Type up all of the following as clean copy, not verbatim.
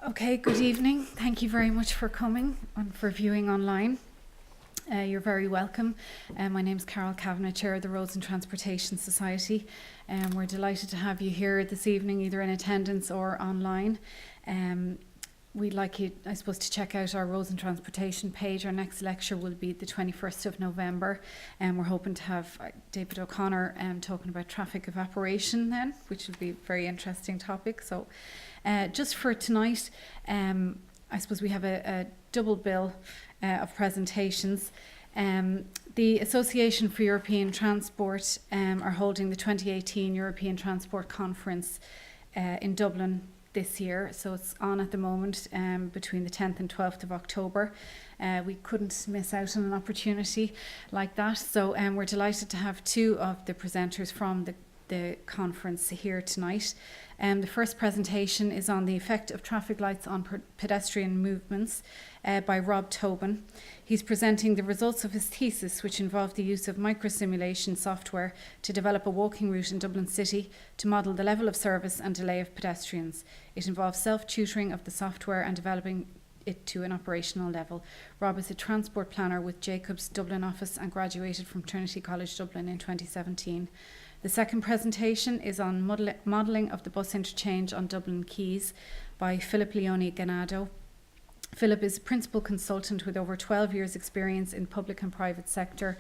Okay, good evening. Thank you very much for coming and for viewing online. You're very welcome. My name's Carol Kavanagh, Chair of the Roads and Transportation Society. We're delighted to have you here this evening, either in attendance or online. We'd like you, I suppose, to check out our Roads and Transportation page. Our next lecture will be the 21st of November, and we're hoping to have David O'Connor talking about traffic evaporation then, which will be a very interesting topic. So just for tonight, I suppose we have a double bill of presentations. The Association for European Transport are holding the 2018 European Transport Conference in Dublin this year, so it's on at the moment between the 10th and 12th of October. We couldn't miss out on an opportunity like that, so we're delighted to have two of the presenters from the conference here tonight. The first presentation is on the effect of traffic lights on pedestrian movements by Rob Tobin. He's presenting the results of his thesis, which involved the use of microsimulation software to develop a walking route in Dublin City to model the level of service and delay of pedestrians. It involves self-tutoring of the software and developing it to an operational level. Rob is a transport planner with Jacobs Dublin office and graduated from Trinity College Dublin in 2017. The second presentation is on modelling of the bus interchange on Dublin Quays by Philip Leone Ganado. Philip is a principal consultant with over 12 years' experience in public and private sector.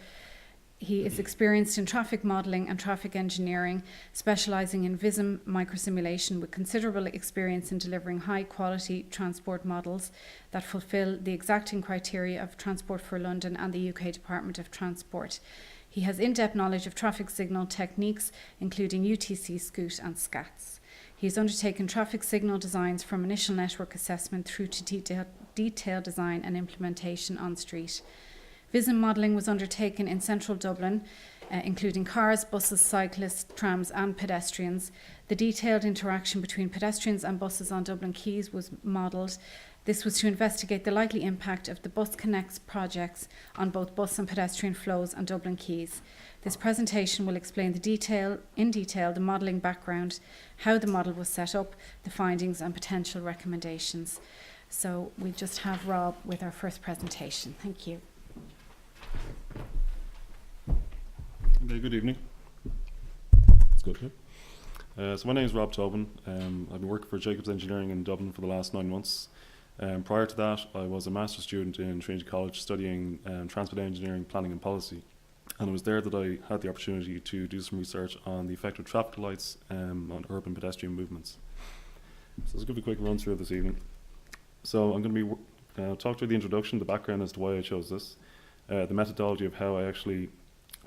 He is experienced in traffic modelling and traffic engineering, specialising in VISM microsimulation with considerable experience in delivering high-quality transport models that fulfil the exacting criteria of Transport for London and the UK Department of Transport. He has in-depth knowledge of traffic signal techniques, including UTC, SCOOT and SCATs. He has undertaken traffic signal designs from initial network assessment through to detailed design and implementation on street. VISM modelling was undertaken in central Dublin, including cars, buses, cyclists, trams and pedestrians. The detailed interaction between pedestrians and buses on Dublin Quays was modelled. This was to investigate the likely impact of the Bus Connects projects on both bus and pedestrian flows on Dublin Quays. This presentation will explain in detail the modelling background, how the model was set up, the findings and potential recommendations. So we just have Rob with our first presentation. Thank you. Okay, good evening. It's good, yeah. So my name is Rob Tobin. I've been working for Jacobs Engineering in Dublin for the last 9 months. Prior to that, I was a master's student in Trinity College studying transport engineering, planning and policy. And it was there that I had the opportunity to do some research on the effect of traffic lights on urban pedestrian movements. So let's give a quick run through this evening. So I'm going to be talk through the introduction, the background as to why I chose this, the methodology of how I actually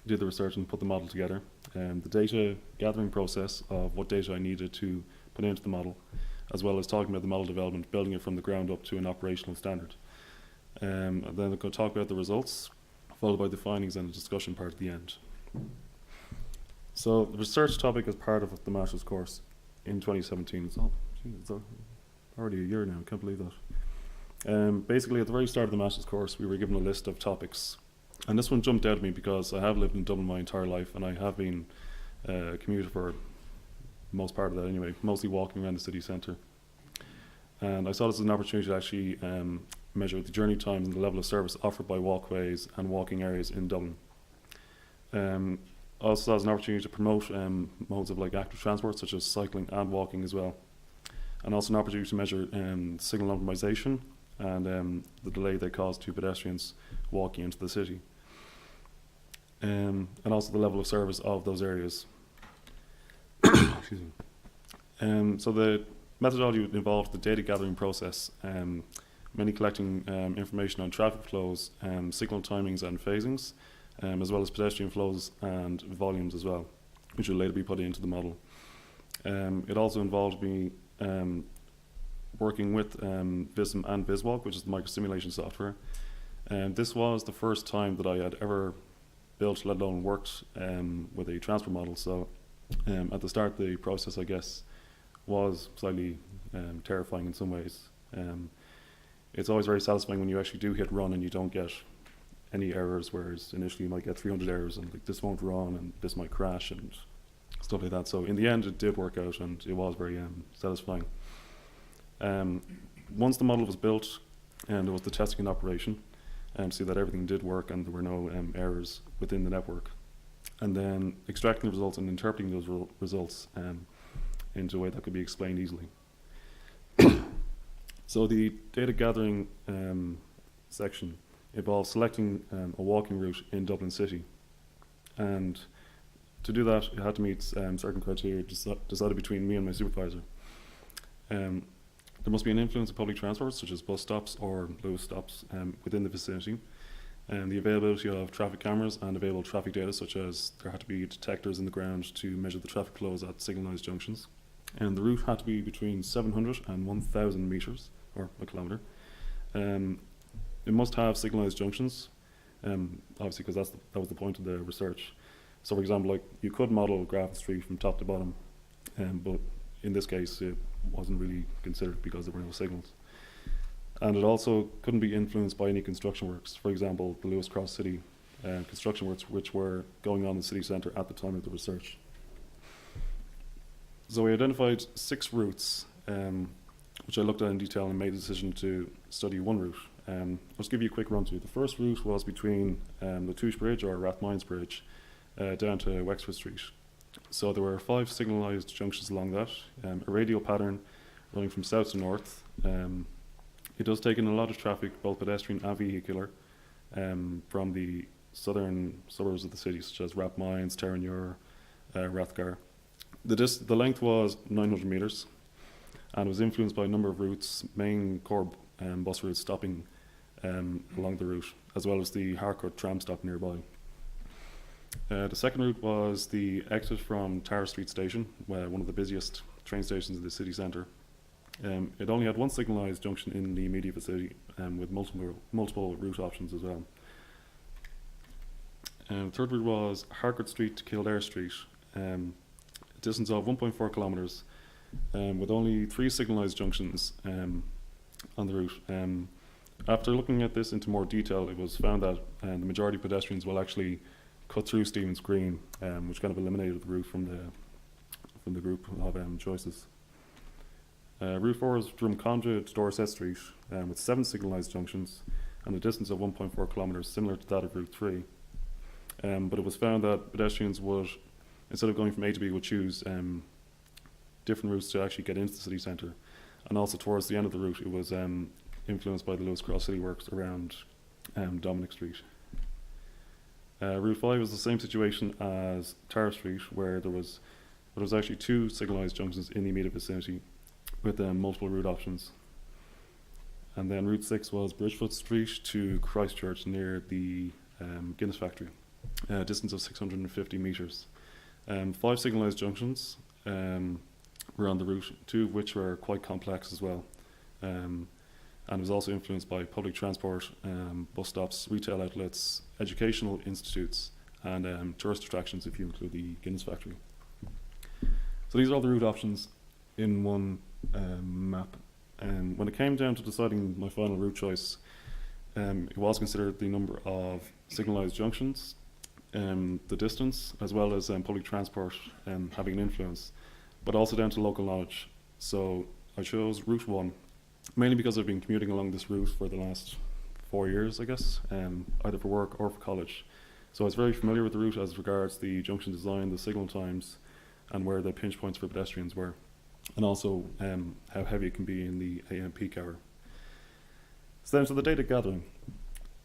did the research and put the model together, the data gathering process of what data I needed to put into the model, as well as talking about the model development, building it from the ground up to an operational standard. And then I'm going to talk about the results, followed by the findings and the discussion part at the end. So the research topic is part of the master's course in 2017. It's already a year now, I can't believe that. Basically, at the very start of the master's course, we were given a list of topics. And this one jumped out at me because I have lived in Dublin my entire life, and I have been a commuter for most part of that anyway, mostly walking around the city centre. And I saw this as an opportunity to actually measure the journey times and the level of service offered by walkways and walking areas in Dublin. Also saw it as an opportunity to promote modes of like active transport such as cycling and walking as well. And also an opportunity to measure signal optimization and the delay they cause to pedestrians walking into the city. And also the level of service of those areas. Excuse me. So the methodology involved the data gathering process, mainly collecting information on traffic flows, signal timings and phasings, as well as pedestrian flows and volumes as well, which will later be put into the model. It also involved me working with VISM and VisWalk, which is the microsimulation software. This was the first time that I had ever built, let alone worked with a transport model. So at the start, the process, I guess, was slightly terrifying in some ways. It's always very satisfying when you actually do hit run and you don't get any errors, whereas initially you might get 300 errors and like, this won't run and this might crash and stuff like that. So in the end, it did work out and it was very satisfying. Once the model was built, and there was the testing in operation, to see that everything did work and there were no errors within the network. And then extracting the results and interpreting those results into a way that could be explained easily. So the data gathering section involves selecting a walking route in Dublin City. And to do that, it had to meet certain criteria decided between me and my supervisor. There must be an influence of public transport, such as bus stops or Lewis stops within the vicinity. And the availability of traffic cameras and available traffic data, such as there had to be detectors in the ground to measure the traffic flows at signalised junctions. And the route had to be between 700 and 1,000 metres, or a kilometre. It must have signalised junctions, obviously because that was the point of the research. So for example, like you could model Grafton Street from top to bottom, but in this case it wasn't really considered because there were no signals. And it also couldn't be influenced by any construction works. For example, the Lewis Cross City construction works which were going on in the city centre at the time of the research. So we identified 6 routes, which I looked at in detail and made a decision to study one route. I'll just give you a quick run through. The first route was between the Touche Bridge, or Rathmines Bridge, down to Wexford Street. So there were 5 signalised junctions along that, a radial pattern running from south to north. It does take in a lot of traffic, both pedestrian and vehicular, from the southern suburbs of the city, such as Rathmines, Terenure, Rathgar. The length was 900 metres, and it was influenced by a number of routes, main core bus routes stopping along the route, as well as the Harcourt tram stop nearby. The second route was the exit from Tower Street Station, one of the busiest train stations in the city centre. It only had one signalised junction in the immediate vicinity, with multiple route options as well. The third route was Harcourt Street to Kildare Street, a distance of 1.4 kilometres, with only 3 signalised junctions on the route. After looking at this into more detail, it was found that the majority of pedestrians will actually cut through Stephen's Green, which kind of eliminated the route from the group of choices. Route 4 is from Conduit to Dorset Street, with 7 signalised junctions and a distance of 1.4 kilometres, similar to that of Route 3. But it was found that pedestrians would, instead of going from A to B, would choose different routes to actually get into the city centre. And also towards the end of the route, it was influenced by the Lewis Cross City works around Dominic Street. Route 5 was the same situation as Tower Street, where there was actually 2 signalised junctions in the immediate vicinity with multiple route options. And then Route 6 was Bridgefoot Street to Christchurch near the Guinness factory, a distance of 650 metres. 5 signalised junctions were on the route, 2 of which were quite complex as well. And it was also influenced by public transport, bus stops, retail outlets, educational institutes, and tourist attractions if you include the Guinness factory. So these are all the route options in one map. And when it came down to deciding my final route choice, it was considered the number of signalised junctions, the distance, as well as public transport having an influence, but also down to local knowledge. So I chose Route 1, mainly because I've been commuting along this route for the last 4 years, I guess, either for work or for college. So I was very familiar with the route as regards the junction design, the signal times, and where the pinch points for pedestrians were, and also how heavy it can be in the AM peak hour. So then to the data gathering.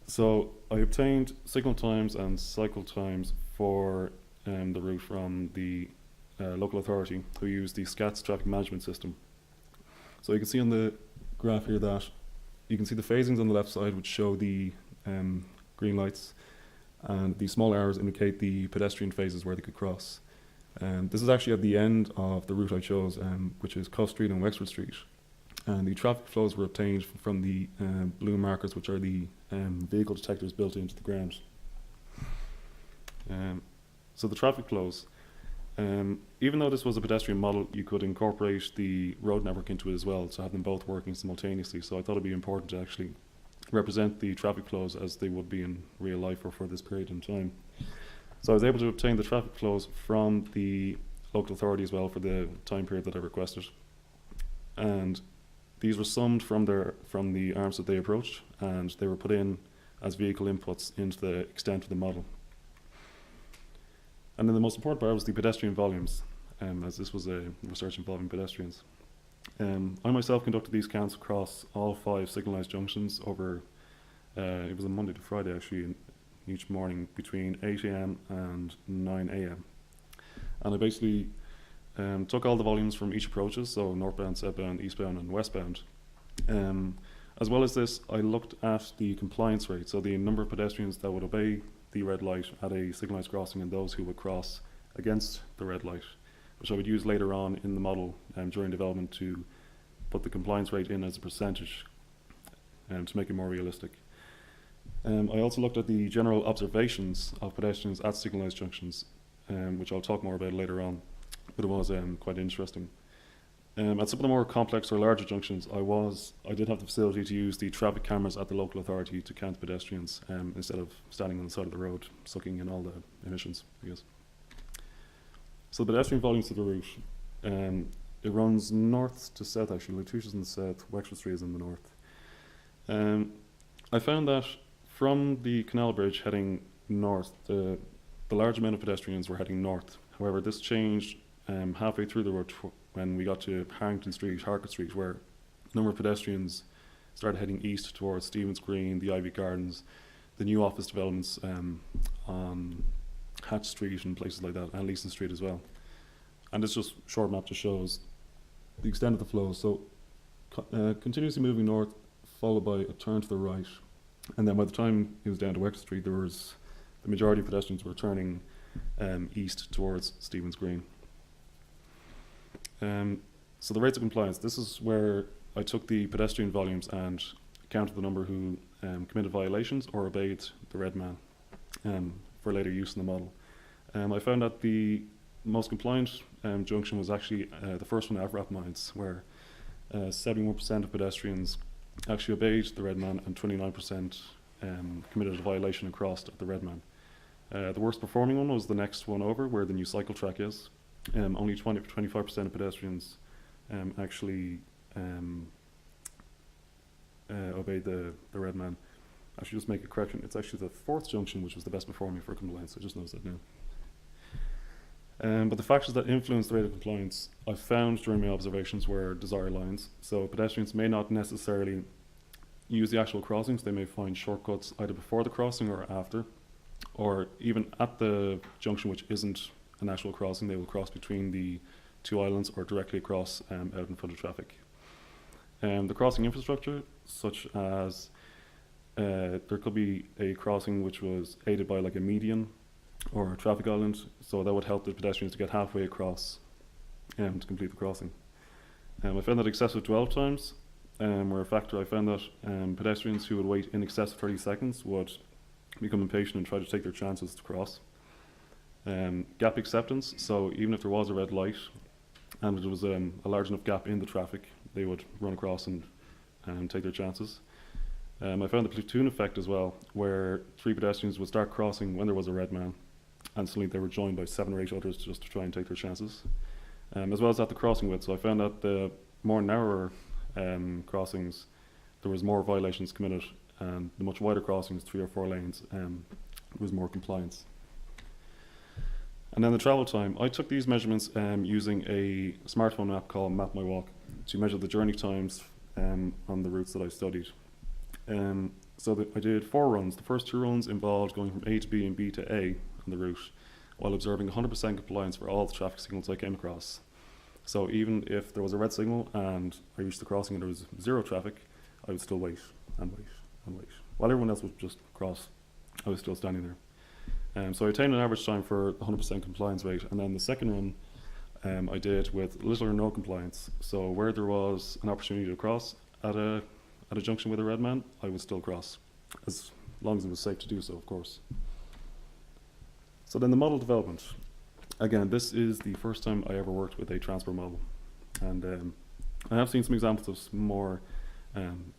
So I obtained signal times and cycle times for the route from the local authority, who used the SCATS traffic management system. So you can see on the graph here that you can see the phasings on the left side, which show the green lights, and the small arrows indicate the pedestrian phases where they could cross. This is actually at the end of the route I chose, which is Cuff Street and Wexford Street. And the traffic flows were obtained from the blue markers, which are the vehicle detectors built into the ground. So the traffic flows. Even though this was a pedestrian model, you could incorporate the road network into it as well, to have them both working simultaneously. So I thought it'd be important to actually represent the traffic flows as they would be in real life or for this period in time. So I was able to obtain the traffic flows from the local authority as well for the time period that I requested. And these were summed from the arms that they approached, and they were put in as vehicle inputs into the extent of the model. And then the most important part was the pedestrian volumes, as this was a research involving pedestrians. I myself conducted these counts across all 5 signalised junctions over, it was a Monday to Friday actually, each morning between 8 a.m. and 9 a.m. And I basically took all the volumes from each approaches, so northbound, southbound, eastbound and westbound. As well as this, I looked at the compliance rate, so the number of pedestrians that would obey the red light at a signalised crossing and those who would cross against the red light, which I would use later on in the model during development to put the compliance rate in as a percentage to make it more realistic. I also looked at the general observations of pedestrians at signalised junctions, which I'll talk more about later on, but it was quite interesting. At some of the more complex or larger junctions, I did have the facility to use the traffic cameras at the local authority to count pedestrians instead of standing on the side of the road, sucking in all the emissions, I guess. So the pedestrian volumes of the route, it runs north to south actually. Latouche is in the south, Wexford Street is in the north. I found that from the canal bridge heading north, the large amount of pedestrians were heading north. However, this changed halfway through the route when we got to Harrington Street, Harcourt Street, where a number of pedestrians started heading east towards Stephen's Green, the Ivy Gardens, the new office developments on Hatch Street and places like that, and Leeson Street as well. And this just short map just shows the extent of the flow. So continuously moving north, followed by a turn to the right, and then by the time it was down to Wexford Street, the majority of pedestrians were turning east towards Stephen's Green. So the rates of compliance, this is where I took the pedestrian volumes and counted the number who committed violations or obeyed the red man for later use in the model. I found that the most compliant junction was actually the first one at Wrap Mines, where 71% of pedestrians actually obeyed the red man and 29% committed a violation and crossed at the red man. The worst performing one was the next one over, where the new cycle track is. Only 25% of pedestrians actually obeyed the red man. I should just make a correction. It's actually the 4th junction which was the best performing for compliance. I just noticed that now. But the factors that influence the rate of compliance I found during my observations were desire lines. So pedestrians may not necessarily use the actual crossings. They may find shortcuts either before the crossing or after, or even at the junction which isn't an actual crossing. They will cross between the 2 islands or directly across out in front of traffic. The crossing infrastructure, such as there could be a crossing which was aided by like a median or a traffic island, so that would help the pedestrians to get halfway across to complete the crossing. I found that excessive dwell times were a factor. I found that pedestrians who would wait in excess of 30 seconds would become impatient and try to take their chances to cross. Gap acceptance, so even if there was a red light and there was a large enough gap in the traffic, they would run across and take their chances. I found the platoon effect as well, where 3 pedestrians would start crossing when there was a red man, and suddenly they were joined by 7 or 8 others just to try and take their chances. As well as at the crossing width, so I found that the more narrower crossings, there was more violations committed, and the much wider crossings, 3 or 4 lanes, was more compliance. And then the travel time, I took these measurements using a smartphone app called Map My Walk to measure the journey times on the routes that I studied. So I did 4 runs. The first 2 runs involved going from A to B and B to A on the route, while observing 100% compliance for all the traffic signals I came across. So even if there was a red signal and I reached the crossing and there was 0 traffic, I would still wait and wait and wait. While everyone else would just cross, I was still standing there. So I attained an average time for 100% compliance rate, and then the second run I did with little or no compliance. So where there was an opportunity to cross at a junction with a red man, I would still cross, as long as it was safe to do so, of course. So then the model development. Again, this is the first time I ever worked with a transport model, and I have seen some examples of some more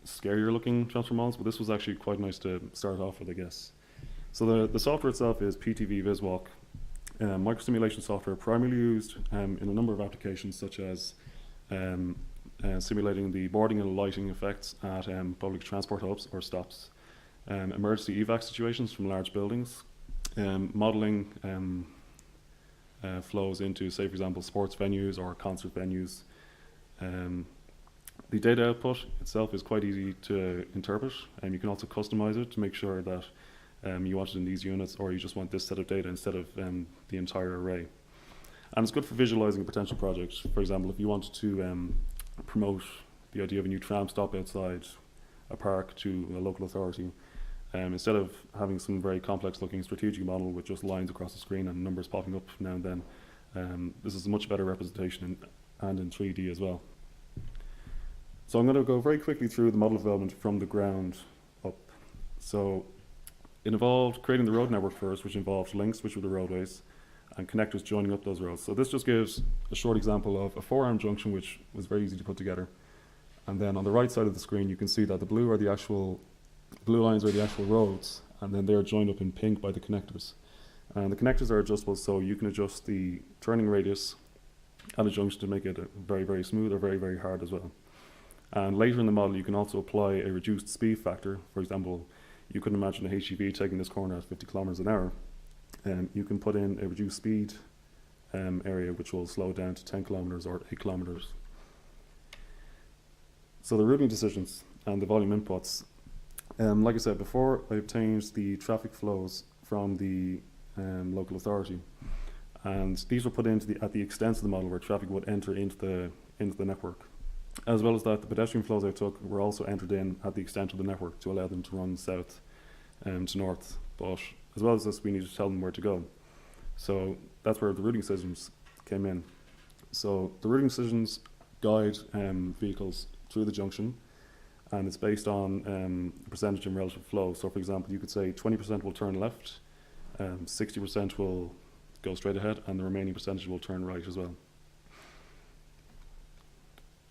scarier looking transport models, but this was actually quite nice to start off with, I guess. So the software itself is PTV VisWalk, microsimulation software primarily used in a number of applications such as simulating the boarding and lighting effects at public transport hubs or stops, emergency evac situations from large buildings, modelling flows into, say, for example, sports venues or concert venues. The data output itself is quite easy to interpret, and you can also customize it to make sure that you want it in these units, or you just want this set of data instead of the entire array. And it's good for visualizing a potential project. For example, if you wanted to promote the idea of a new tram stop outside a park to a local authority, instead of having some very complex looking strategic model with just lines across the screen and numbers popping up now and then, this is a much better representation and in 3D as well. So I'm going to go very quickly through the model development from the ground up. So it involved creating the road network first, which involved links, which were the roadways, and connectors joining up those roads. So this just gives a short example of a 4-arm junction, which was very easy to put together. And then on the right side of the screen, you can see that the blue lines are the actual roads, and then they're joined up in pink by the connectors. And the connectors are adjustable, so you can adjust the turning radius at a junction to make it very, very smooth or very, very hard as well. And later in the model, you can also apply a reduced speed factor. For example, you could imagine a HGV taking this corner at 50 kilometers an hour. You can put in a reduced speed area, which will slow down to 10 kilometers or 8 kilometers. So the routing decisions and the volume inputs. Like I said before, I obtained the traffic flows from the local authority, and these were put into at the extent of the model where traffic would enter into the network. As well as that, the pedestrian flows I took were also entered in at the extent of the network to allow them to run south to north. But as well as this, we needed to tell them where to go. So that's where the routing decisions came in. So the routing decisions guide vehicles through the junction, and it's based on percentage and relative flow. So for example, you could say 20% will turn left, 60% will go straight ahead, and the remaining percentage will turn right as well.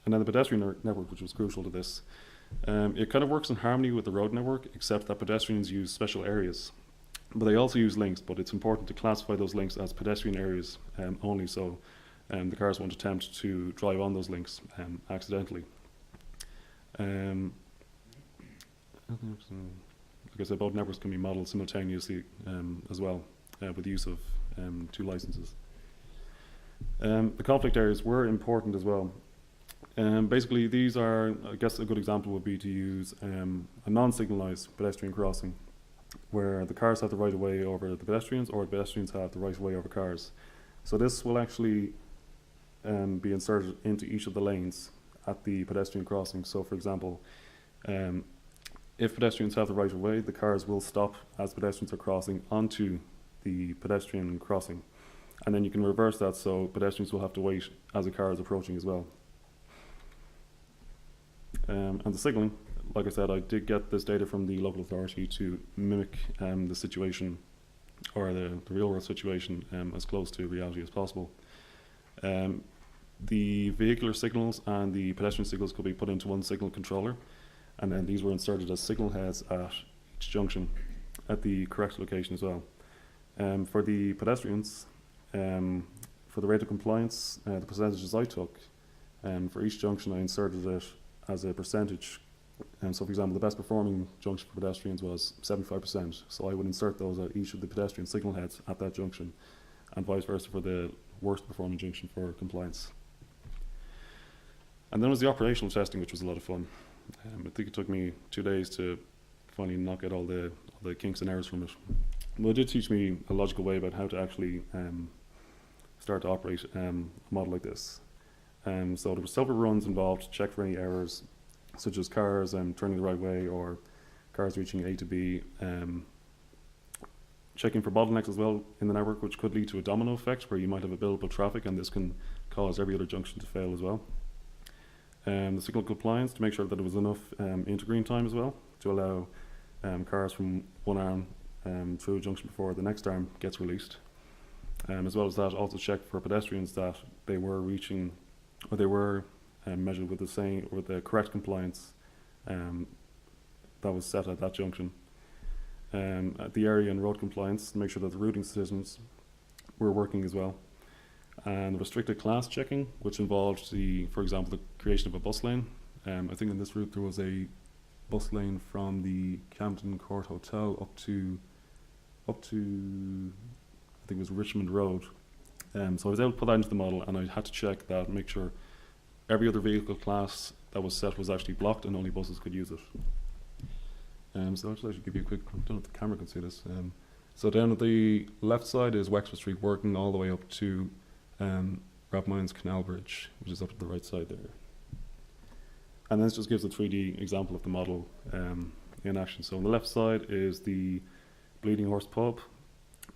And then the pedestrian network, which was crucial to this. It kind of works in harmony with the road network, except that pedestrians use special areas. But they also use links, but it's important to classify those links as pedestrian areas only, so the cars won't attempt to drive on those links accidentally. Like I said, both networks can be modelled simultaneously as well, with the use of 2 licenses. The conflict areas were important as well. Basically, these are, I guess a good example would be to use a non-signalised pedestrian crossing, where the cars have the right of way over the pedestrians, or the pedestrians have the right of way over cars. So this will actually be inserted into each of the lanes at the pedestrian crossing. So for example, if pedestrians have the right of way, the cars will stop as pedestrians are crossing onto the pedestrian crossing. And then you can reverse that, so pedestrians will have to wait as a car is approaching as well. And the signalling, like I said, I did get this data from the local authority to mimic the situation, or the real world situation, as close to reality as possible. The vehicular signals and the pedestrian signals could be put into one signal controller, and then these were inserted as signal heads at each junction at the correct location as well. For the pedestrians, for the rate of compliance, the percentages I took, for each junction I inserted it as a percentage. So for example, the best performing junction for pedestrians was 75%, so I would insert those at each of the pedestrian signal heads at that junction, and vice versa for the worst performing junction for compliance. And then was the operational testing, which was a lot of fun. I think it took me 2 days to finally knock out all the kinks and errors from it. But it did teach me a logical way about how to actually start to operate a model like this. So there were several runs involved to check for any errors, such as cars turning the right way, or cars reaching A to B. Checking for bottlenecks as well in the network, which could lead to a domino effect where you might have a build-up of traffic, and this can cause every other junction to fail as well. The signal compliance, to make sure that there was enough intergreen time as well to allow cars from one arm through a junction before the next arm gets released. As well as that, also check for pedestrians that they were reaching, or they were measured with the correct compliance that was set at that junction. At the area and road compliance, to make sure that the routing decisions were working as well. and restricted class checking, which involved for example, the creation of a bus lane. I think in this route there was a bus lane from the Camden Court Hotel up to I think it was Richmond Road. So I was able to put that into the model, and I had to check that and make sure every other vehicle class that was set was actually blocked and only buses could use it. So I'll just actually give you a quick, I don't know if the camera can see this. So down at the left side is Wexford Street working all the way up to Rathmines Canal Bridge, which is up to the right side there. And then this just gives a 3D example of the model in action. So on the left side is the Bleeding Horse Pub,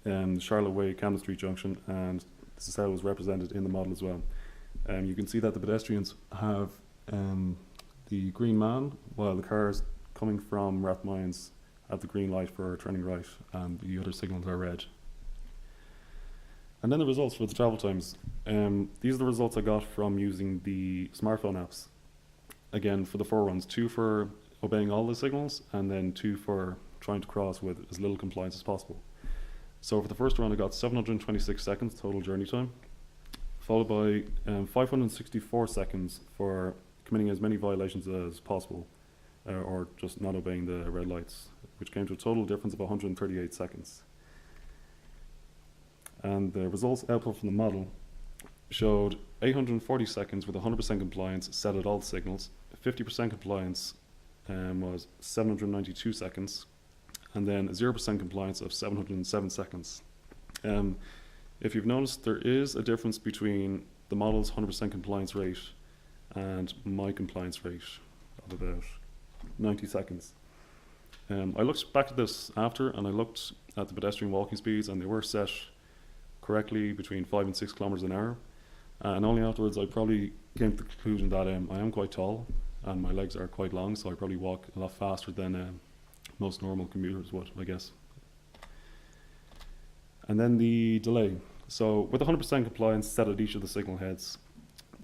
the Charlotte Way, Camden Street Junction, and this is how it was represented in the model as well. You can see that the pedestrians have the green man, while the cars coming from Rathmines have the green light for turning right, and the other signals are red. And then the results for the travel times. These are the results I got from using the smartphone apps. Again, for the 4 runs, 2 for obeying all the signals, and then 2 for trying to cross with as little compliance as possible. So for the first run, I got 726 seconds total journey time, followed by 564 seconds for committing as many violations as possible, or just not obeying the red lights, which came to a total difference of 138 seconds. And the results output from the model showed 840 seconds with 100% compliance set at all the signals, 50% compliance was 792 seconds, and then 0% compliance of 707 seconds. If you've noticed, there is a difference between the model's 100% compliance rate and my compliance rate of about 90 seconds. I looked back at this after, and I looked at the pedestrian walking speeds, and they were set correctly between 5 and 6 kilometers an hour. And only afterwards I probably came to the conclusion that I am quite tall and my legs are quite long, so I probably walk a lot faster than most normal commuters would, I guess. And then the delay. So with 100% compliance set at each of the signal heads,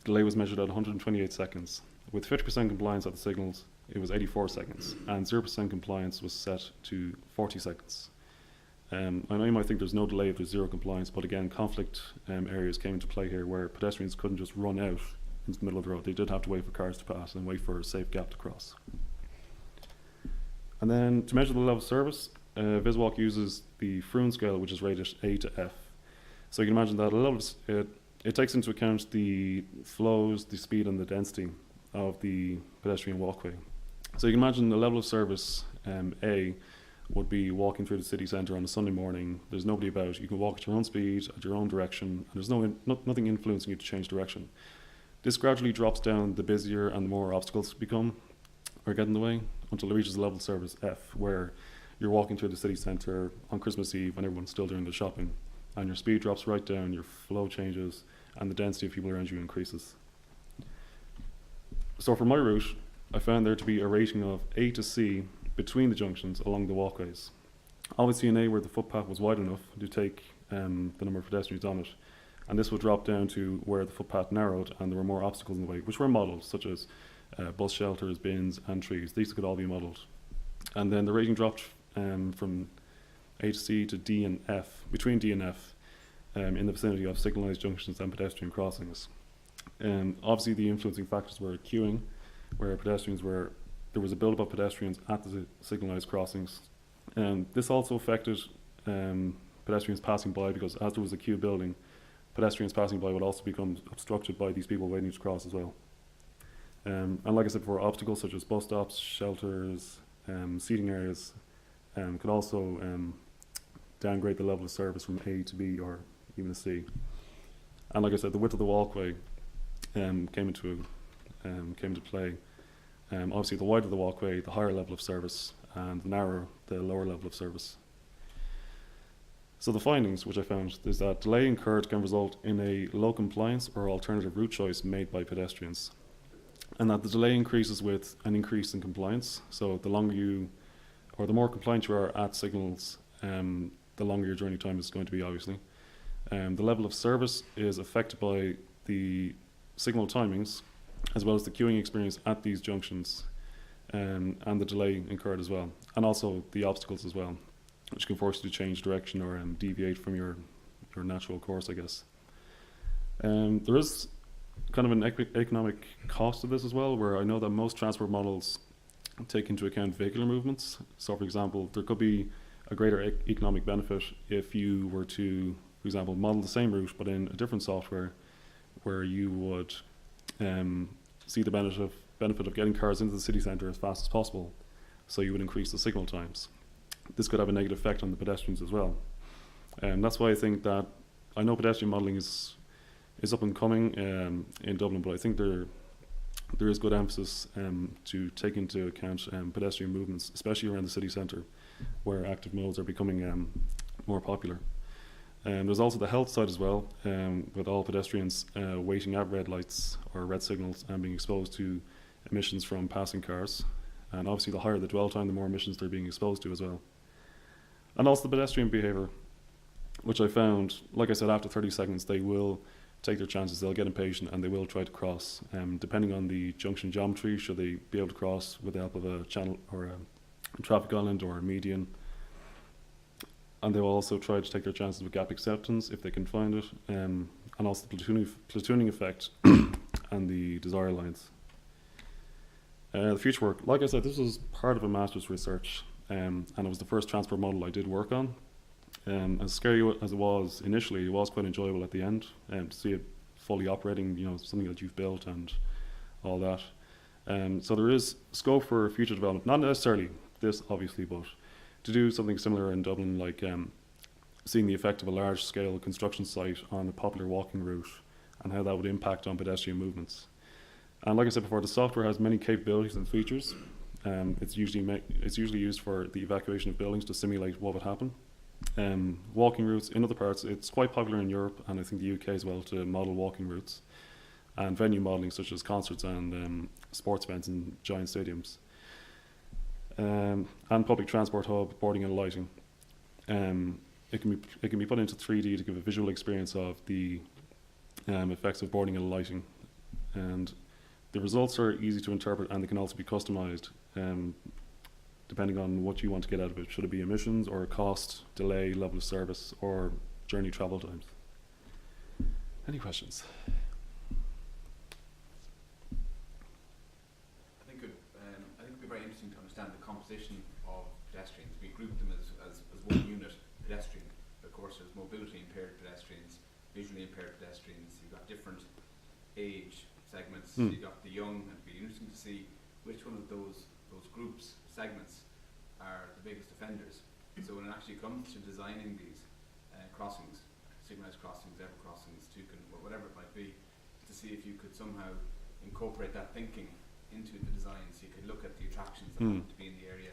delay was measured at 128 seconds. With 50% compliance at the signals, it was 84 seconds, and 0% compliance was set to 40 seconds. I know you might think there's no delay if there's 0 compliance, but again, conflict areas came into play here where pedestrians couldn't just run out into the middle of the road. They did have to wait for cars to pass and wait for a safe gap to cross. And then to measure the level of service, VisWalk uses the Froon scale, which is rated A to F. So you can imagine that it takes into account the flows, the speed and the density of the pedestrian walkway. So you can imagine the level of service A would be walking through the city centre on a Sunday morning. There's nobody about. You can walk at your own speed, at your own direction, and there's nothing influencing you to change direction. This gradually drops down the busier and the more obstacles become or get in the way until it reaches a level of service F, where you're walking through the city centre on Christmas Eve when everyone's still doing their shopping, and your speed drops right down, your flow changes, and the density of people around you increases. So for my route, I found there to be a rating of A to C between the junctions along the walkways. Obviously in A, where the footpath was wide enough to take the number of pedestrians on it, and this would drop down to where the footpath narrowed and there were more obstacles in the way, which were modelled, such as bus shelters, bins and trees. These could all be modelled. And then the rating dropped from A to C to D and F, between D and F, in the vicinity of signalised junctions and pedestrian crossings. Obviously the influencing factors were queuing, where there was a build-up of pedestrians at the signalised crossings. This also affected pedestrians passing by, because as there was a queue building, pedestrians passing by would also become obstructed by these people waiting to cross as well. And like I said before, obstacles such as bus stops, shelters, seating areas could also downgrade the level of service from A to B or even a C. And like I said, the width of the walkway came into play. Obviously, the wider the walkway, the higher level of service, and the narrower, the lower level of service. So the findings, which I found, is that delay incurred can result in a low compliance or alternative route choice made by pedestrians, and that the delay increases with an increase in compliance. So the more compliant you are at signals, the longer your journey time is going to be, obviously. The level of service is affected by the signal timings, as well as the queuing experience at these junctions, and the delay incurred as well, and also the obstacles as well, which can force you to change direction or deviate from your natural course, I guess. There is kind of an economic cost to this as well, where I know that most transport models take into account vehicular movements. So, for example, there could be a greater economic benefit if you were to, for example, model the same route but in a different software, where you would see the benefit of getting cars into the city centre as fast as possible. So you would increase the signal times. This could have a negative effect on the pedestrians as well. And that's why I think that, I know pedestrian modelling is up and coming in Dublin, but I think there is good emphasis to take into account pedestrian movements, especially around the city centre, where active modes are becoming more popular. There's also the health side as well, with all pedestrians waiting at red lights or red signals and being exposed to emissions from passing cars. And obviously the higher the dwell time, the more emissions they're being exposed to as well. And also the pedestrian behaviour, which I found, like I said, after 30 seconds they will take their chances, they'll get impatient and they will try to cross. Depending on the junction geometry, should they be able to cross with the help of a channel or a traffic island or a median. And they will also try to take their chances with gap acceptance if they can find it, and also the platooning effect and the desire lines. The future work, like I said, this was part of a master's research, and it was the first transport model I did work on. As scary as it was initially, it was quite enjoyable at the end, to see it fully operating, something that you've built and all that. So there is scope for future development, not necessarily this obviously, but to do something similar in Dublin, like seeing the effect of a large-scale construction site on a popular walking route and how that would impact on pedestrian movements. And like I said before, the software has many capabilities and features. It's usually used for the evacuation of buildings to simulate what would happen. Walking routes in other parts, it's quite popular in Europe and I think the UK as well to model walking routes. And venue modelling such as concerts and sports events in giant stadiums. And public transport hub, boarding and lighting. It can be put into 3D to give a visual experience of the effects of boarding and lighting. And the results are easy to interpret and they can also be customized depending on what you want to get out of it. Should it be emissions or cost, delay, level of service, or journey travel times? Any questions? I think it'd be very interesting to understand the composition of pedestrians. We group them as one unit, pedestrian. Of course, there's mobility impaired pedestrians, visually impaired pedestrians. You've got different age segments. You've got the young, and it'd be interesting to see which one of those groups, segments, are the biggest offenders. So when it actually comes to designing these crossings, signalised crossings, zebra crossings, toucan, or whatever it might be, to see if you could somehow incorporate that thinking into the design, so you could look at the attractions that happen to be in the area.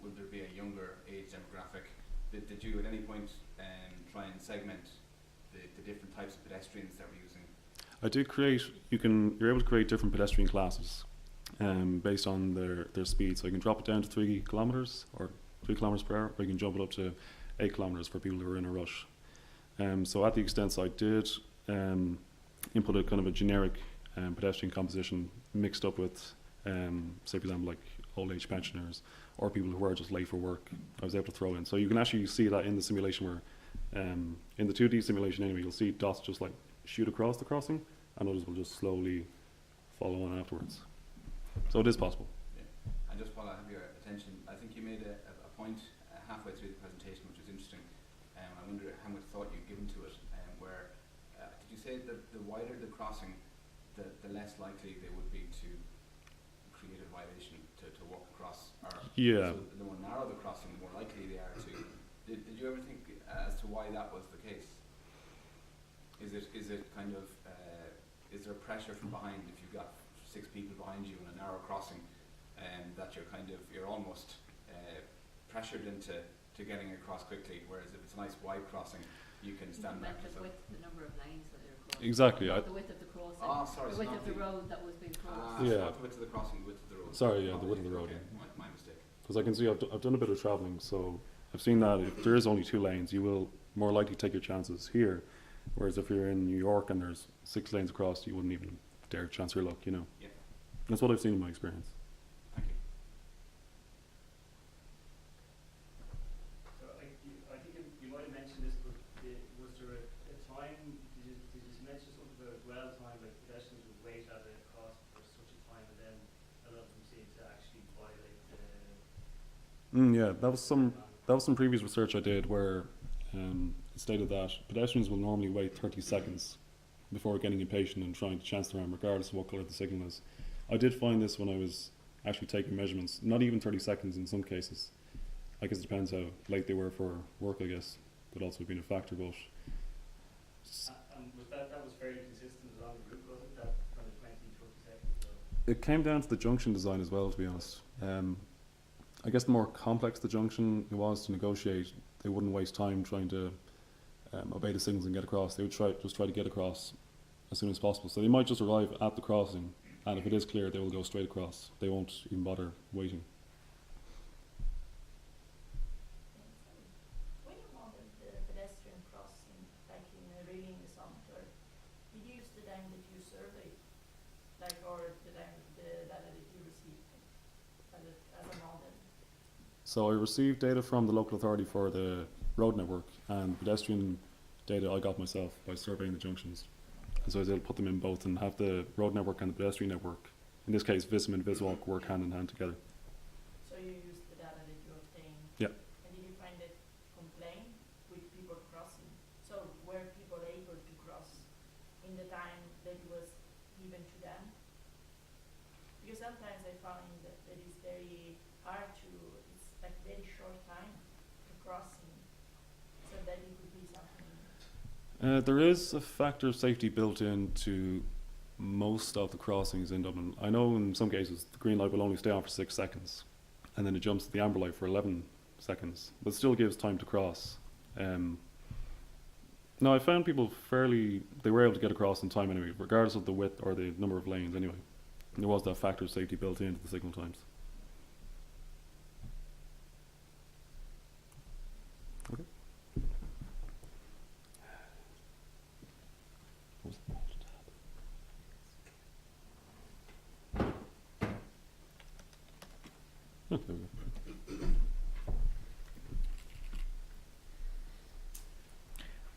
Would there be a younger age demographic? Did you at any point try and segment the different types of pedestrians that we're using? I did create, you're able to create different pedestrian classes based on their speed. So you can drop it down to 3 kilometres or 3 kilometres per hour, or you can jump it up to 8 kilometres for people who are in a rush. So at the extent I did input a kind of a generic pedestrian composition mixed up with, say for example, like old age pensioners or people who are just late for work, I was able to throw in. So you can actually see that in the simulation where, in the 2D simulation anyway, you'll see dots just like shoot across the crossing and others will just slowly follow on afterwards. So it is possible. Yeah. And just while I have your attention, I think you made a point halfway through the presentation which was interesting. I wonder how much thought you've given to it, where did you say that the wider the crossing, the less likely they would be to create a violation to walk across? Or yeah. So the more narrow the crossing, the more likely they are to. Did you ever think as to why that was the case? Is it kind of is there pressure from behind if you've got 6 people behind you in a narrow crossing, that you're almost pressured into getting across quickly, whereas if it's a nice wide crossing, you can stand back. The number of lanes that they're crossing. Exactly. Not the width of the crossing. Sorry. The width of the road that was being crossed. Yeah. Not the width of the crossing, the width of the road. Sorry, yeah, the width of the road. Okay, my mistake. Because I can see I've done a bit of travelling, so I've seen that if there is only 2 lanes, you will more likely take your chances here. Whereas if you're in New York and there's 6 lanes across, you wouldn't even dare chance your luck, Yeah. That's what I've seen in my experience. Thank you. So I think you might have mentioned this, but was there a time, did you mention something Yeah, that was some previous research I did where it stated that pedestrians will normally wait 30 seconds before getting impatient and trying to chance their arm, regardless of what colour the signal is. I did find this when I was actually taking measurements. Not even 30 seconds in some cases. I guess it depends how late they were for work. I guess could also have been a factor, but. And was that was fairly consistent along the route, was it? That kind of 20, 30 seconds? Or? It came down to the junction design as well, to be honest. I guess the more complex the junction it was to negotiate, they wouldn't waste time trying to obey the signals and get across. They would try to get across as soon as possible. So they might just arrive at the crossing, and if it is clear, they will go straight across. They won't even bother waiting. When you modeled the pedestrian crossing back in really in the summer, did you use the data that you surveyed, like, or the data that you received as a model? So I received data from the local authority for the road network, and pedestrian data I got myself by surveying the junctions. And so I was able to put them in both and have the road network and the pedestrian network, in this case Vism and Viswalk, work hand in hand together. So you used the data that you obtained? Yeah. And did you find it complaint with people crossing? So were people able to cross in the time that it was given to them? Because sometimes I find that it's very hard to, it's like very short time to crossing, so that it could be something. There is a factor of safety built into most of the crossings in Dublin. I know in some cases the green light will only stay on for 6 seconds, and then it jumps to the amber light for 11 seconds, but still gives time to cross. No, I found people they were able to get across in time anyway, regardless of the width or the number of lanes anyway. And there was that factor of safety built into the signal times. Okay. Oh, there we go.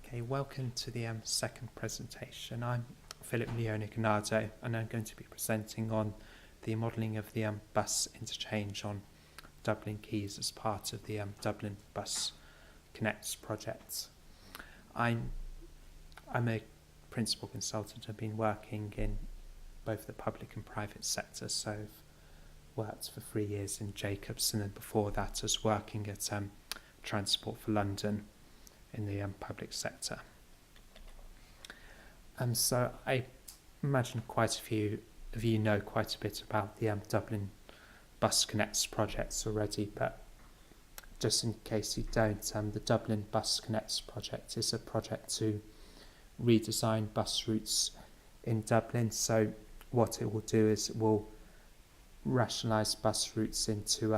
Okay, welcome to the second presentation. I'm Philip Leone-Ganardo, and I'm going to be presenting on the modelling of the bus interchange on Dublin Quays as part of the Dublin Bus Connects project. I'm a principal consultant. I've been working in both the public and private sector, so I've worked for 3 years in Jacobson, and before that I was working at Transport for London in the public sector. So I imagine quite a few of you know quite a bit about the Dublin Bus Connects projects already, but just in case you don't, the Dublin Bus Connects project is a project to redesign bus routes in Dublin. So what it will do is it will rationalise bus routes into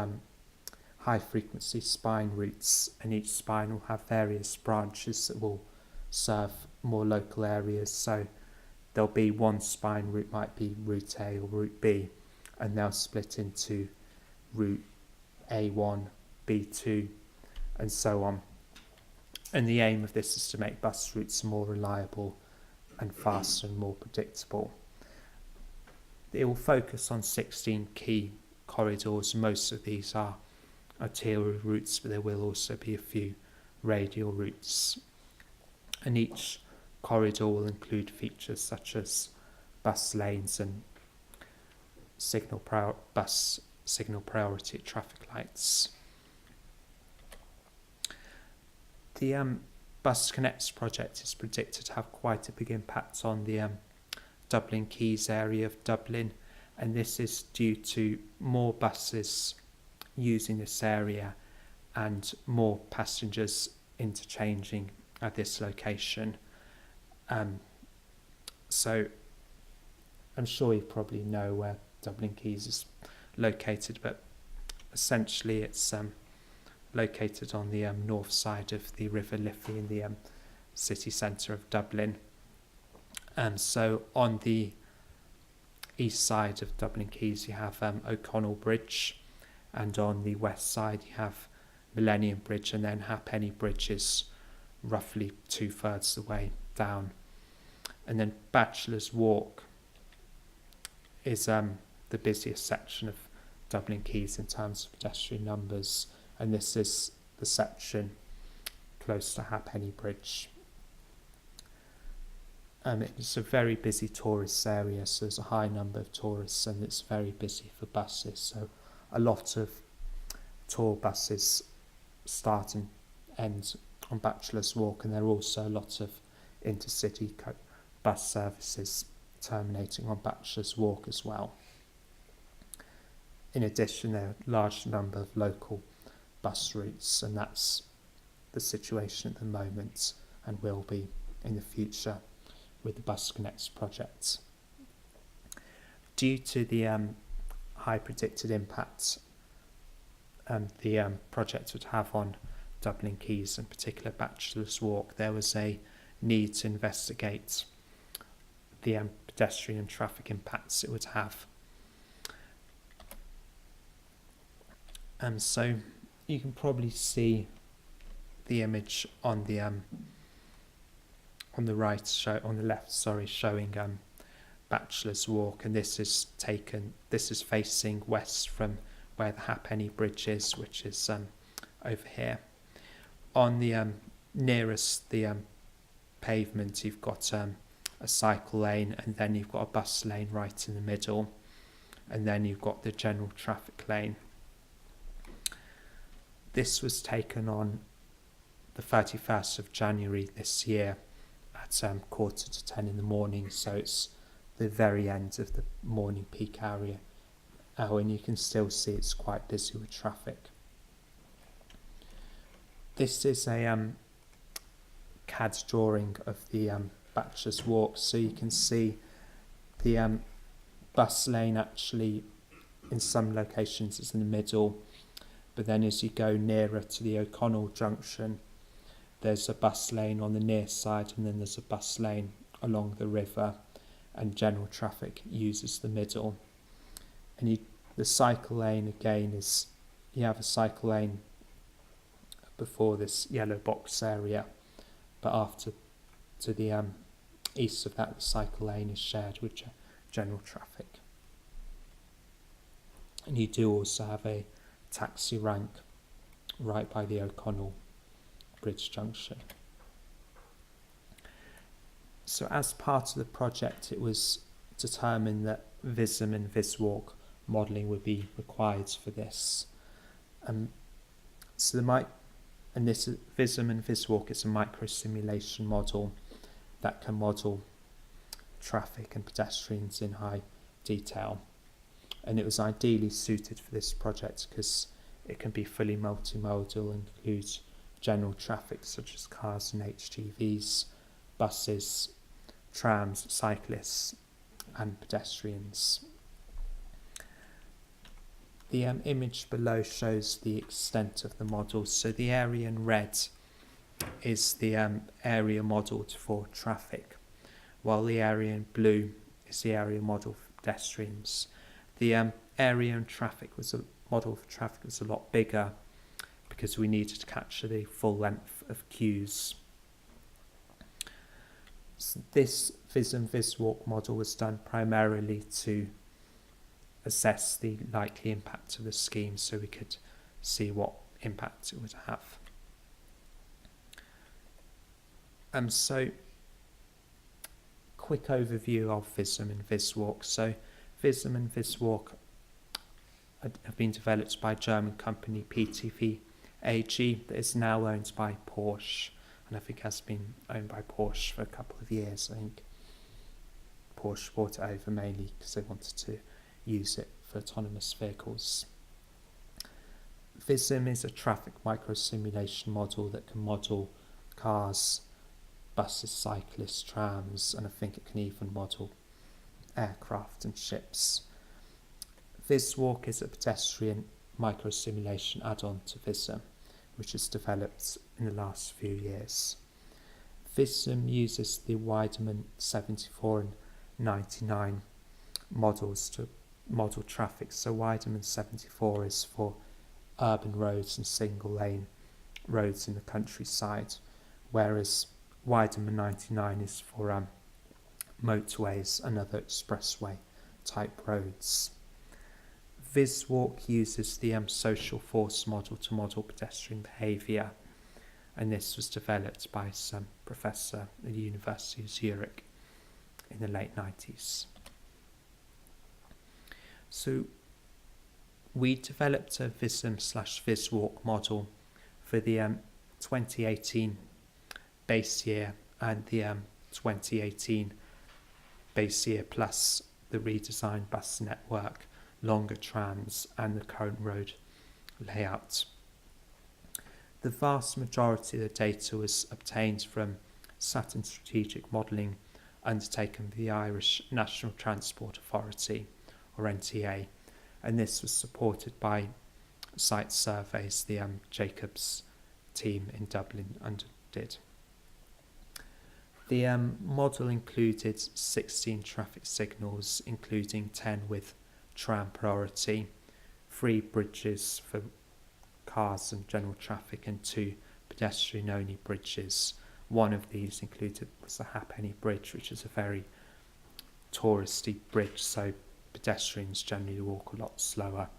high frequency spine routes, and each spine will have various branches that will serve more local areas. So there'll be one spine route, might be route A or route B, and they'll split into route A1, B2 and so on. And the aim of this is to make bus routes more reliable and faster and more predictable. It will focus on 16 key corridors. Most of these are arterial routes, but there will also be a few radial routes. And each corridor will include features such as bus lanes and bus signal priority traffic lights. The Bus Connects project is predicted to have quite a big impact on the Dublin Quays area of Dublin, and this is due to more buses using this area and more passengers interchanging at this location. So I'm sure you probably know where Dublin Quays is located, but essentially it's located on the north side of the River Liffey in the city centre of Dublin. So on the east side of Dublin Quays you have O'Connell Bridge, and on the west side you have Millennium Bridge, and then Halfpenny Bridge is roughly 2/3 the way down. And then Bachelor's Walk is the busiest section of Dublin Quays in terms of pedestrian numbers, and this is the section close to Halfpenny Bridge. It's a very busy tourist area, so there's a high number of tourists, and it's very busy for buses. So a lot of tour buses start and end on Bachelor's Walk, and there are also a lot of intercity bus services terminating on Bachelor's Walk as well. In addition, there are a large number of local bus routes, and that's the situation at the moment and will be in the future with the Bus Connects project. Due to the high predicted impact the project would have on Dublin Quays, in particular Bachelor's Walk, there was a need to investigate the pedestrian and traffic impacts it would have. So you can probably see the image on the right, on the left, showing Bachelor's Walk, and this is facing west from where the Halfpenny Bridge is, which is over here. On the nearest the pavement, you've got a cycle lane, and then you've got a bus lane right in the middle, and then you've got the general traffic lane. This was taken on the 31st of January this year at 9:45 in the morning, so it's the very end of the morning peak hour, and you can still see it's quite busy with traffic. This is a CAD drawing of the Bachelor's Walk, so you can see the bus lane actually in some locations is in the middle, but then as you go nearer to the O'Connell junction, there's a bus lane on the near side, and then there's a bus lane along the river, and general traffic uses the middle. And the cycle lane again is, you have a cycle lane before this yellow box area, but after to the east of that, the cycle lane is shared with general traffic. And you do also have a taxi rank right by the O'Connell Bridge junction. So as part of the project, it was determined that VISM and VisWalk modelling would be required for this. This is VISM and VisWalk is a micro simulation model that can model traffic and pedestrians in high detail, and it was ideally suited for this project because it can be fully multimodal and includes general traffic such as cars and HGVs, buses, trams, cyclists and pedestrians. The image below shows the extent of the model. So the area in red is the area modelled for traffic, while the area in blue is the area model for pedestrians. The area in traffic model for traffic was a lot bigger because we needed to capture the full length of queues. So this VisWalk model was done primarily to assess the likely impact of the scheme, so we could see what impact it would have. So quick overview of VISM and VisWalk. So VISM and VisWalk have been developed by German company PTV AG that is now owned by Porsche, and I think has been owned by Porsche for a couple of years. I think Porsche bought it over mainly because they wanted to use it for autonomous vehicles. VISM is a traffic micro-simulation model that can model cars, buses, cyclists, trams, and I think it can even model aircraft and ships. VisWalk is a pedestrian micro-simulation add-on to VISM, which is developed in the last few years. VISM uses the Weidemann 74 and 99 models to model traffic. So Weidemann 74 is for urban roads and single lane roads in the countryside, whereas Weidemann 99 is for motorways and other expressway type roads. VisWalk uses the social force model to model pedestrian behaviour, and this was developed by some professor at the University of Zurich in the late 90s. So we developed a VISM/VisWalk model for the 2018 base year and the 2018 base year plus the redesigned bus network, longer trams and the current road layout. The vast majority of the data was obtained from Saturn Strategic Modelling undertaken by the Irish National Transport Authority, or NTA, and this was supported by site surveys the Jacobs team in Dublin underdid. The model included 16 traffic signals, including 10 with tram priority, 3 bridges for cars and general traffic, and 2 pedestrian-only bridges. One of these was the Halfpenny Bridge, which is a very touristy bridge, so pedestrians generally walk a lot slower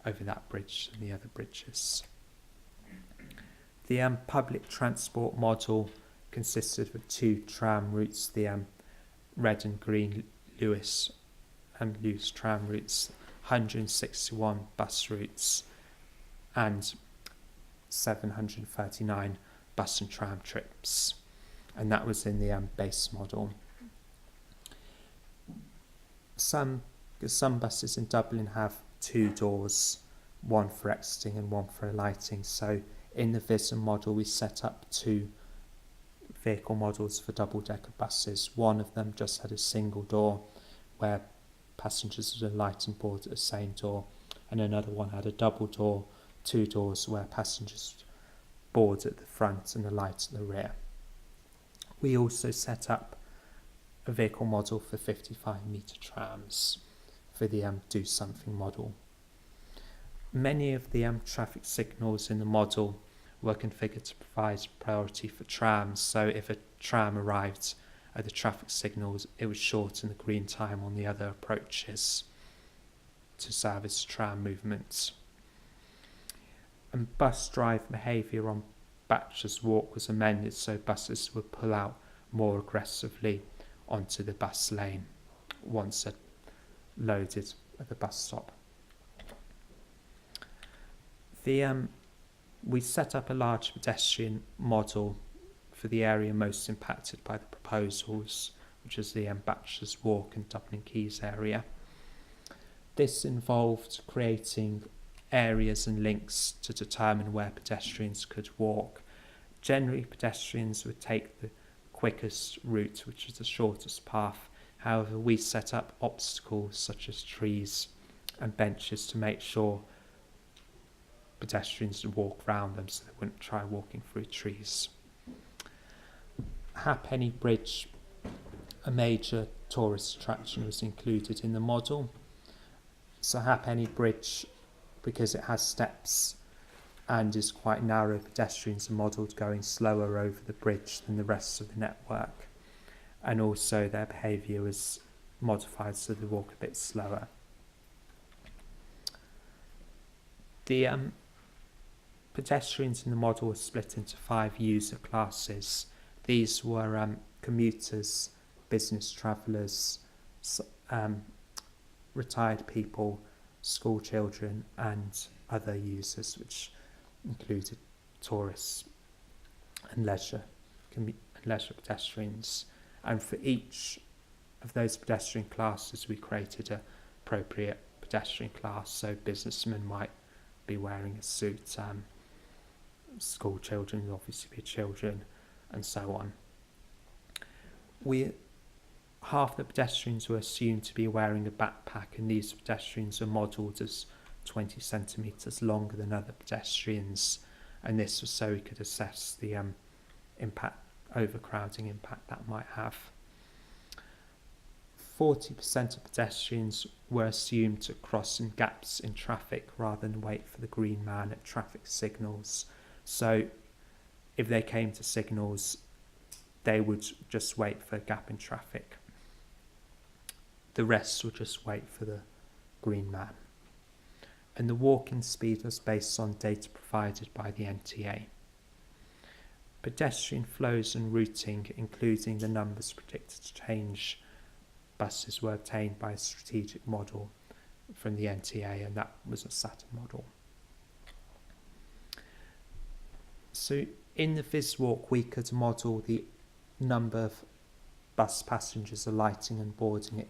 over that bridge than the other bridges. The public transport model consisted of 2 tram routes, the red and green Lewis tram routes, 161 bus routes, and 739 bus and tram trips, and that was in the base model. Some buses in Dublin have 2 doors, one for exiting and one for alighting, so in the VISM model we set up 2 vehicle models for double-decker buses. One of them just had a single door where passengers would alight and board at the same door, and another one had a double door, 2 doors where passengers board at the front and alight at the rear. We also set up a vehicle model for 55-metre trams for the Do Something model. Many of the traffic signals in the model were configured to provide priority for trams, so if a tram arrived at the traffic signals, it would shorten the green time on the other approaches to service tram movements. And bus driver behaviour on Bachelor's Walk was amended so buses would pull out more aggressively onto the bus lane once they're loaded at the bus stop. We set up a large pedestrian model for the area most impacted by the proposals, which is the Bachelor's Walk and Dublin Quays area. This involved creating areas and links to determine where pedestrians could walk. Generally, pedestrians would take the quickest route, which is the shortest path. However, we set up obstacles such as trees and benches to make sure pedestrians would walk around them so they wouldn't try walking through trees. Halfpenny Bridge, a major tourist attraction, was included in the model. So Halfpenny Bridge, because it has steps and is quite narrow, pedestrians are modelled going slower over the bridge than the rest of the network, and also their behaviour was modified so they walk a bit slower. The pedestrians in the model were split into 5 user classes. These were commuters, business travellers, retired people, school children and other users, which included tourists and leisure pedestrians. And for each of those pedestrian classes we created an appropriate pedestrian class, so businessmen might be wearing a suit, school children would obviously be children, and so on. Half the pedestrians were assumed to be wearing a backpack, and these pedestrians were modelled as 20 centimetres longer than other pedestrians, and this was so we could assess the overcrowding impact that might have. 40% of pedestrians were assumed to cross in gaps in traffic rather than wait for the green man at traffic signals. So if they came to signals, they would just wait for a gap in traffic. The rest would just wait for the green man. and the walking speed was based on data provided by the NTA. Pedestrian flows and routing, including the numbers predicted to change buses, were obtained by a strategic model from the NTA, and that was a Saturn model. So in the VisWalk, we could model the number of bus passengers alighting and boarding at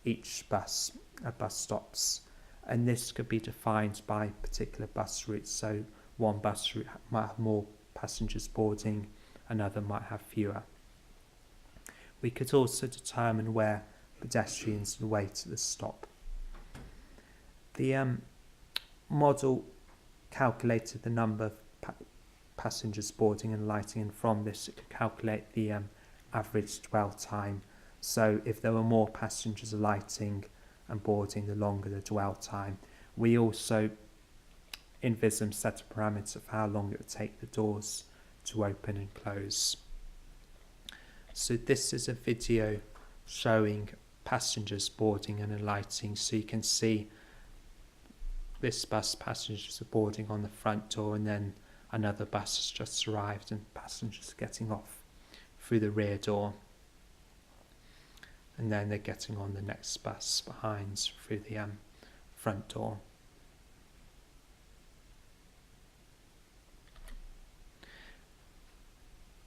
each bus at bus stops, and this could be defined by particular bus routes. So one bus route might have more passengers boarding, another might have fewer. We could also determine where pedestrians would wait at the stop. The model calculated the number of passengers boarding and alighting, and from this it could calculate the average dwell time. So if there were more passengers alighting and boarding, the longer the dwell time. We also in Vism set a parameter of how long it would take the doors to open and close. So this is a video showing passengers boarding and alighting. So you can see this bus, passengers are boarding on the front door, and then another bus has just arrived and passengers are getting off through the rear door. And then they're getting on the next bus behind through the front door.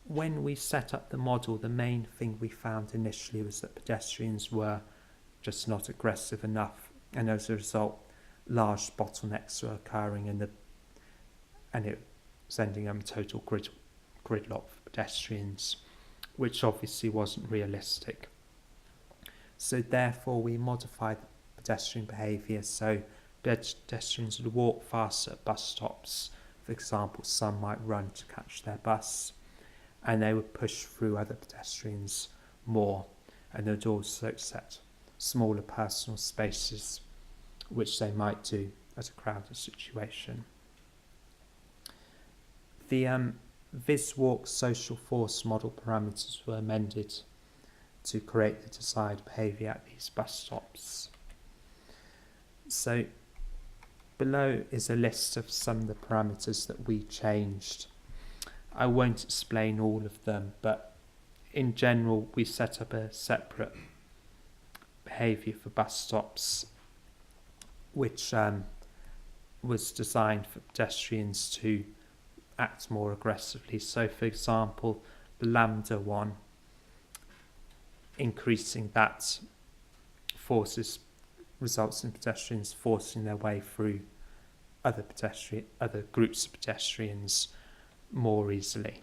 When we set up the model, the main thing we found initially was that pedestrians were just not aggressive enough, and as a result large bottlenecks were occurring, and it was ending up total gridlock for pedestrians, which obviously wasn't realistic. So therefore we modified pedestrian behaviour, so pedestrians would walk faster at bus stops. For example, some might run to catch their bus, and they would push through other pedestrians more, and they'd also set smaller personal spaces, which they might do at a crowded situation. The VisWalk social force model parameters were amended to create the desired behaviour at these bus stops. So below is a list of some of the parameters that we changed. I won't explain all of them, but in general we set up a separate behaviour for bus stops, which was designed for pedestrians to act more aggressively. So for example, the lambda one, increasing that results in pedestrians forcing their way through other groups of pedestrians more easily.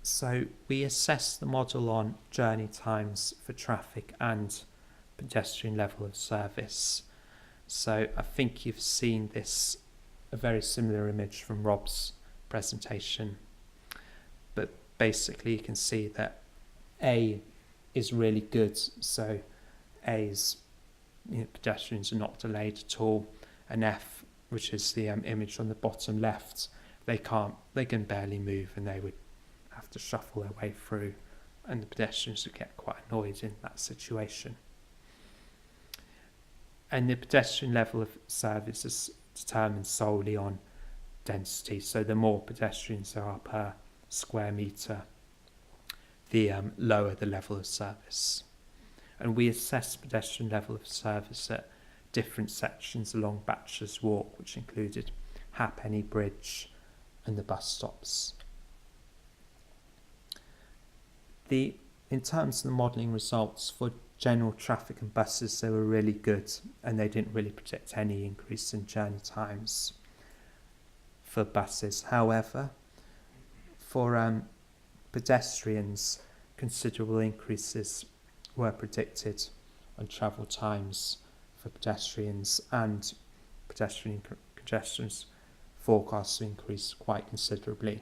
So we assessed the model on journey times for traffic and pedestrian level of service. So I think you've seen this, a very similar image from Rob's presentation, but basically you can see that A is really good, so A's pedestrians are not delayed at all, and F, which is the image on the bottom left, they can barely move, and they would have to shuffle their way through, and the pedestrians would get quite annoyed in that situation. And the pedestrian level of service is determined solely on density, so the more pedestrians there are per square metre, the lower the level of service. And we assessed pedestrian level of service at different sections along Bachelor's Walk, which included Halfpenny Bridge and the bus stops. In terms of the modelling results for general traffic and buses, they were really good, and they didn't really predict any increase in journey times for buses. However, for pedestrians, considerable increases were predicted on travel times for pedestrians, and pedestrian congestions forecast to increase quite considerably.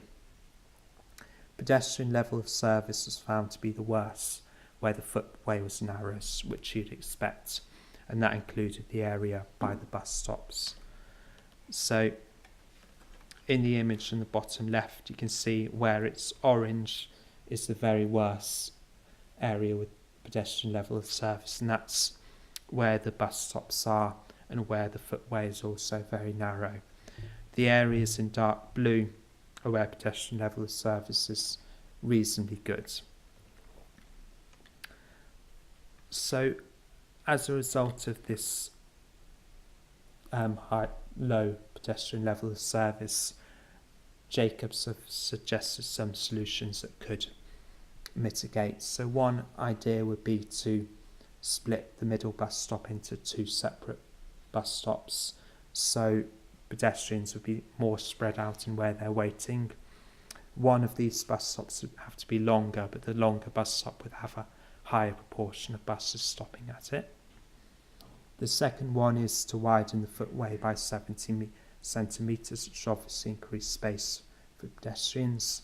Pedestrian level of service was found to be the worst, where the footway was narrowest, which you'd expect, and that included the area by the bus stops. So in the image on the bottom left, you can see where it's orange is the very worst area with pedestrian level of service, and that's where the bus stops are and where the footway is also very narrow. The areas in dark blue are where pedestrian level of service is reasonably good. So as a result of this low pedestrian level of service, Jacobs have suggested some solutions that could mitigate. So one idea would be to split the middle bus stop into 2 separate bus stops, so pedestrians would be more spread out in where they're waiting. One of these bus stops would have to be longer, but the longer bus stop would have a higher proportion of buses stopping at it. The second one is to widen the footway by 70 centimetres, which obviously increase space for pedestrians.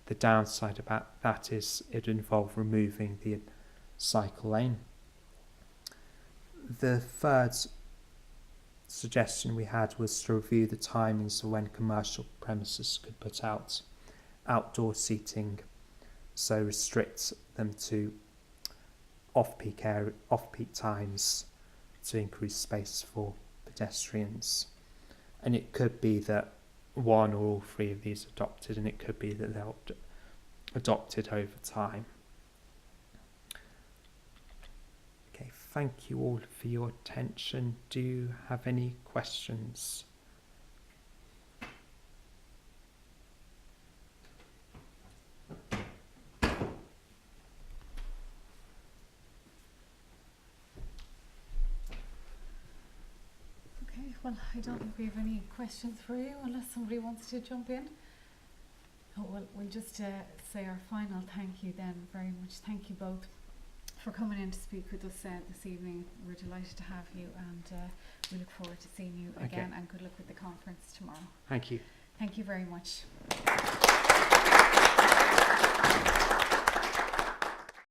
The downside about that is it would involve removing the cycle lane. The third suggestion we had was to review the timings of when commercial premises could put out outdoor seating, so restrict them to off-peak times to increase space for pedestrians. And it could be that one or all 3 of these are adopted, and it could be that they're adopted over time. Okay, thank you all for your attention. Do you have any questions? Okay, well, I don't think we have any questions for you unless somebody wants to jump in. Oh, well, we'll just say our final thank you then very much. Thank you both for coming in to speak with us this evening. We're delighted to have you, and we look forward to seeing you again, and good luck with the conference tomorrow. Thank you. Thank you very much.